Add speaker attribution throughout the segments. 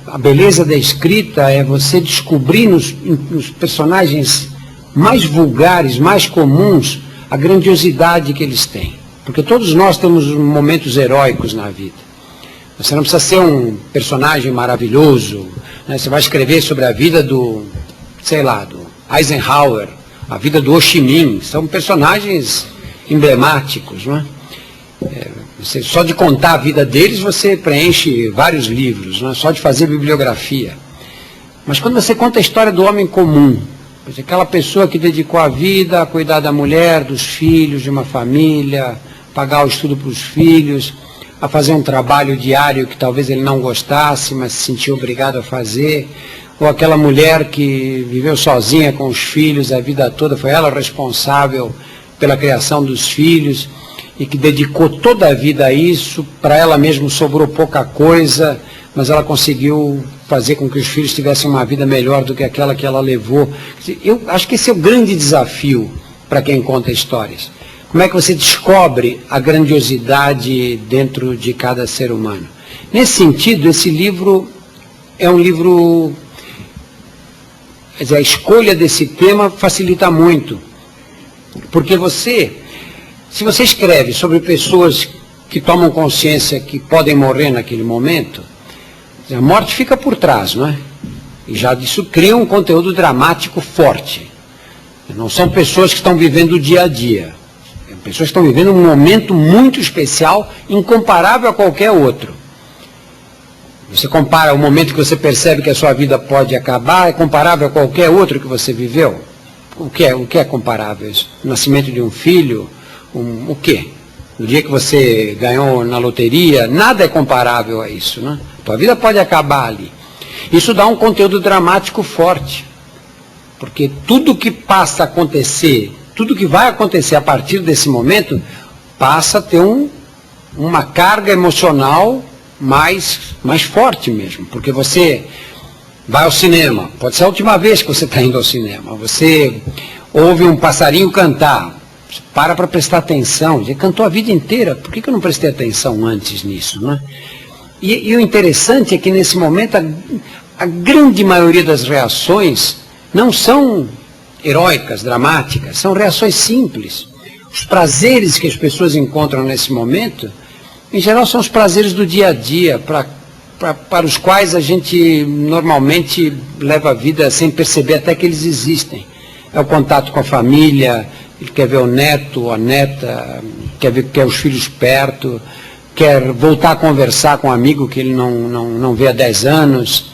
Speaker 1: A beleza da escrita é você descobrir nos personagens mais vulgares, mais comuns, a grandiosidade que eles têm. Porque todos nós temos momentos heróicos na vida. Você não precisa ser um personagem maravilhoso, né? Você vai escrever sobre a vida do, sei lá, do Eisenhower, a vida do Ho Chi Minh. São personagens emblemáticos, não é? Só de contar a vida deles você preenche vários livros, não é? Só de fazer bibliografia. Mas quando você conta a história do homem comum, aquela pessoa que dedicou a vida a cuidar da mulher, dos filhos, de uma família, pagar o estudo para os filhos, a fazer um trabalho diário que talvez ele não gostasse, mas se sentiu obrigado a fazer, ou aquela mulher que viveu sozinha com os filhos a vida toda, foi ela responsável pela criação dos filhos, e que dedicou toda a vida a isso, para ela mesma sobrou pouca coisa, mas ela conseguiu fazer com que os filhos tivessem uma vida melhor do que aquela que ela levou. Eu acho que esse é o grande desafio para quem conta histórias. Como é que você descobre a grandiosidade dentro de cada ser humano? Nesse sentido, esse livro é um livro... Quer dizer, a escolha desse tema facilita muito, porque se você escreve sobre pessoas que tomam consciência que podem morrer naquele momento, a morte fica por trás, não é? E já disso cria um conteúdo dramático forte. Não são pessoas que estão vivendo o dia a dia. São pessoas que estão vivendo um momento muito especial, incomparável a qualquer outro. Você compara o momento que você percebe que a sua vida pode acabar, é comparável a qualquer outro que você viveu? O que é comparável? O nascimento de um filho? O quê? No dia que você ganhou na loteria, nada é comparável a isso, né? Tua vida pode acabar ali. Isso dá um conteúdo dramático forte, porque tudo que passa a acontecer, tudo que vai acontecer a partir desse momento, passa a ter uma carga emocional mais forte mesmo, porque você vai ao cinema, pode ser a última vez que você está indo ao cinema, você ouve um passarinho cantar, você para prestar atenção, ele cantou a vida inteira, por que eu não prestei atenção antes nisso, não é? E o interessante é que nesse momento a grande maioria das reações não são heróicas, dramáticas, são reações simples. Os prazeres que as pessoas encontram nesse momento, em geral, são os prazeres do dia a dia, para os quais a gente normalmente leva a vida sem perceber até que eles existem. É o contato com a família, ele quer ver o neto ou a neta, quer os filhos perto, quer voltar a conversar com um amigo que ele não vê há 10 anos,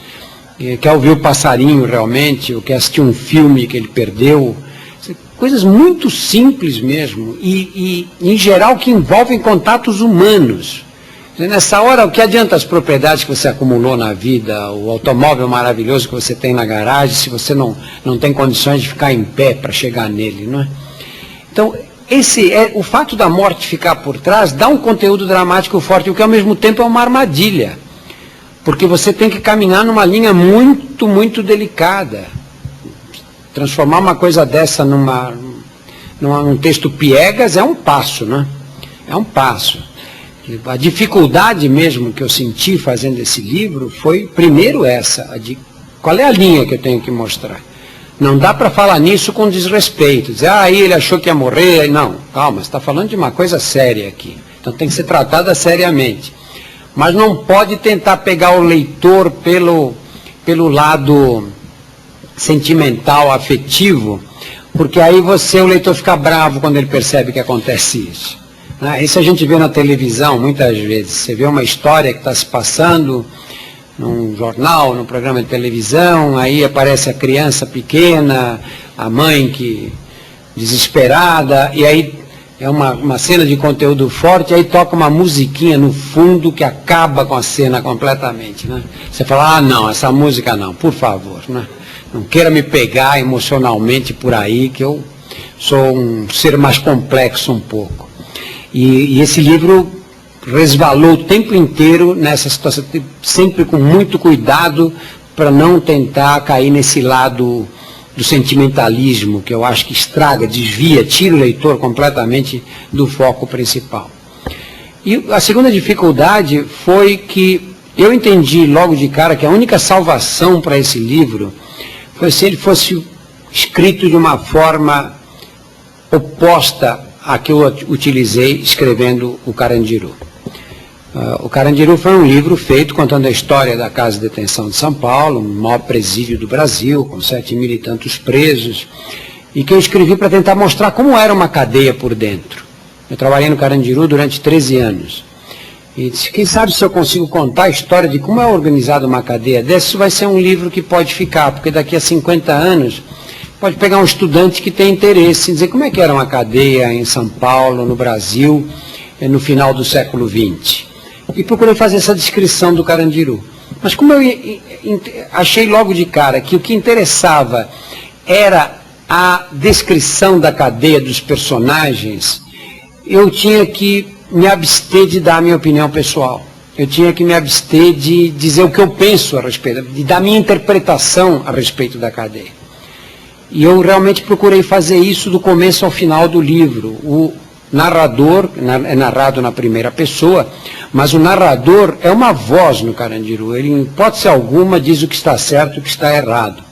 Speaker 1: quer ouvir o passarinho realmente, ou quer assistir um filme que ele perdeu. Coisas muito simples mesmo, e em geral que envolvem contatos humanos. Nessa hora, o que adianta as propriedades que você acumulou na vida, o automóvel maravilhoso que você tem na garagem, se você não tem condições de ficar em pé para chegar nele, não é? Então, o fato da morte ficar por trás dá um conteúdo dramático forte, o que ao mesmo tempo é uma armadilha, porque você tem que caminhar numa linha muito, muito delicada. Transformar uma coisa dessa num texto piegas é um passo, né? É um passo. A dificuldade mesmo que eu senti fazendo esse livro foi, primeiro, essa, qual é a linha que eu tenho que mostrar. Não dá para falar nisso com desrespeito, dizer, aí ele achou que ia morrer, não, calma, você está falando de uma coisa séria aqui, então tem que ser tratada seriamente. Mas não pode tentar pegar o leitor pelo lado sentimental, afetivo, porque aí o leitor fica bravo quando ele percebe que acontece isso. Isso a gente vê na televisão muitas vezes, você vê uma história que está se passando num jornal, num programa de televisão, aí aparece a criança pequena, a mãe que desesperada, e aí é uma cena de conteúdo forte, aí toca uma musiquinha no fundo que acaba com a cena completamente, né? Você fala, não, essa música não, por favor, né? Não queira me pegar emocionalmente por aí, que eu sou um ser mais complexo um pouco. E esse livro resvalou o tempo inteiro nessa situação, sempre com muito cuidado para não tentar cair nesse lado do sentimentalismo, que eu acho que estraga, desvia, tira o leitor completamente do foco principal. E a segunda dificuldade foi que Eu entendi logo de cara que a única salvação para esse livro foi se ele fosse escrito de uma forma oposta à que eu utilizei escrevendo o Carandiru. O Carandiru foi um livro feito contando a história da Casa de Detenção de São Paulo, o maior presídio do Brasil, com 7.000 e tantos presos, e que eu escrevi para tentar mostrar como era uma cadeia por dentro. Eu trabalhei no Carandiru durante 13 anos. E disse, quem sabe se eu consigo contar a história de como é organizada uma cadeia dessa, isso vai ser um livro que pode ficar, porque daqui a 50 anos pode pegar um estudante que tem interesse em dizer como é que era uma cadeia em São Paulo, no Brasil, no final do século XX. E procurei fazer essa descrição do Carandiru. Mas como eu achei logo de cara que o que interessava era a descrição da cadeia dos personagens, eu tinha que me abster de dar a minha opinião pessoal. Eu tinha que me abster de dizer o que eu penso a respeito, de dar minha interpretação a respeito da cadeia. E eu realmente procurei fazer isso do começo ao final do livro. O narrador, é narrado na primeira pessoa, mas o narrador é uma voz no Carandiru. Ele, em hipótese alguma, diz o que está certo e o que está errado.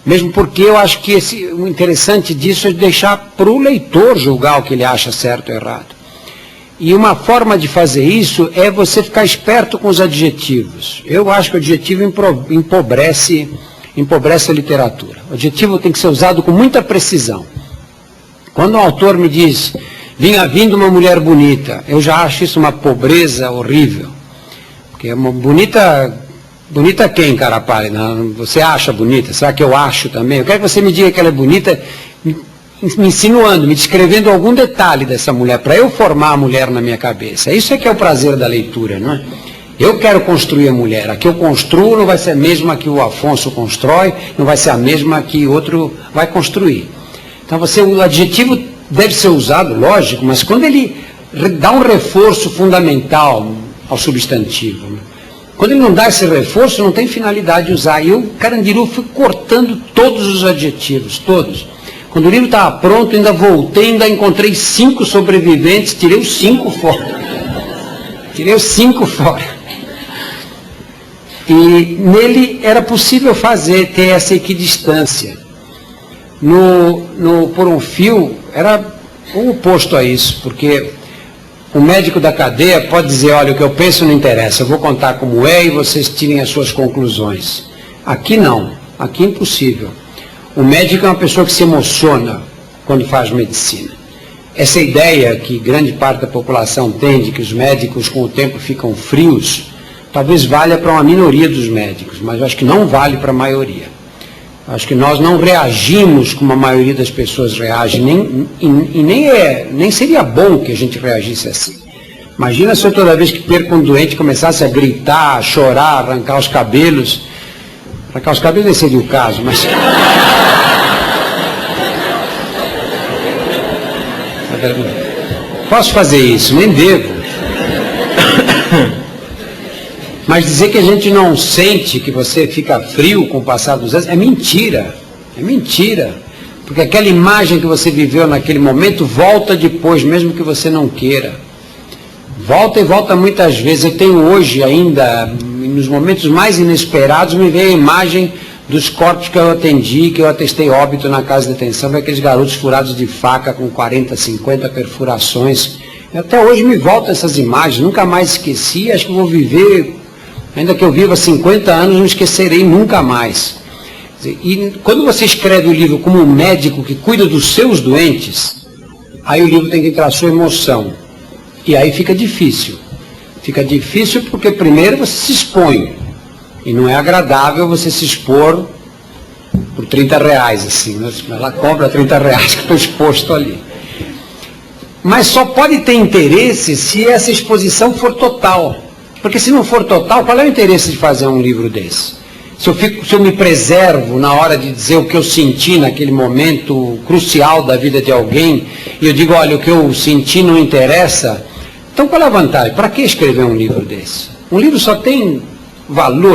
Speaker 1: Mesmo porque eu acho que o interessante disso é deixar para o leitor julgar o que ele acha certo ou errado. E uma forma de fazer isso é você ficar esperto com os adjetivos. Eu acho que o adjetivo empobrece a literatura. O adjetivo tem que ser usado com muita precisão. Quando um autor me diz, vinha vindo uma mulher bonita, eu já acho isso uma pobreza horrível. Porque é uma bonita quem, cara pálida? Você acha bonita? Será que eu acho também? Eu quero que você me diga que ela é bonita, me insinuando, me descrevendo algum detalhe dessa mulher, para eu formar a mulher na minha cabeça. Isso é que é o prazer da leitura, não é? Eu quero construir a mulher. A que eu construo não vai ser a mesma que o Afonso constrói, não vai ser a mesma que outro vai construir. Então o adjetivo deve ser usado, lógico, mas quando ele dá um reforço fundamental ao substantivo, né? Quando ele não dá esse reforço, não tem finalidade de usar. E eu, Carandiru, fui cortando todos os adjetivos, todos. Quando o livro estava pronto, ainda voltei, ainda encontrei 5 sobreviventes, tirei os 5 fora. Tirei os 5 fora. E nele era possível ter essa equidistância. Por um fio, era o oposto a isso, porque o médico da cadeia pode dizer, olha, o que eu penso não interessa, eu vou contar como é e vocês tirem as suas conclusões. Aqui não, aqui é impossível. O médico é uma pessoa que se emociona quando faz medicina. Essa ideia que grande parte da população tem de que os médicos com o tempo ficam frios, talvez valha para uma minoria dos médicos, mas eu acho que não vale para a maioria. Acho que nós não reagimos como a maioria das pessoas reage, nem seria bom que a gente reagisse assim. Imagina se eu toda vez que perco um doente começasse a gritar, a chorar, arrancar os cabelos. Arrancar os cabelos nem seria o caso, mas... Posso fazer isso? Nem devo. Mas dizer que a gente não sente, que você fica frio com o passar dos anos, é mentira. É mentira. Porque aquela imagem que você viveu naquele momento volta depois, mesmo que você não queira. Volta e volta muitas vezes. Eu tenho hoje ainda, nos momentos mais inesperados, me vem a imagem dos corpos que eu atendi, que eu atestei óbito na casa de detenção, aqueles garotos furados de faca com 40, 50 perfurações. E até hoje me voltam essas imagens, nunca mais esqueci, acho que vou viver... Ainda que eu viva 50 anos, não esquecerei nunca mais. E quando você escreve o livro como um médico que cuida dos seus doentes, aí o livro tem que entrar a sua emoção. E aí fica difícil. Fica difícil porque primeiro você se expõe. E não é agradável você se expor por 30 reais, assim. Ela cobra 30 reais que estou exposto ali. Mas só pode ter interesse se essa exposição for total. Porque se não for total, qual é o interesse de fazer um livro desse? Se eu me preservo na hora de dizer o que eu senti naquele momento crucial da vida de alguém, e eu digo, olha, o que eu senti não interessa, então qual é a vantagem? Para que escrever um livro desse? Um livro só tem valor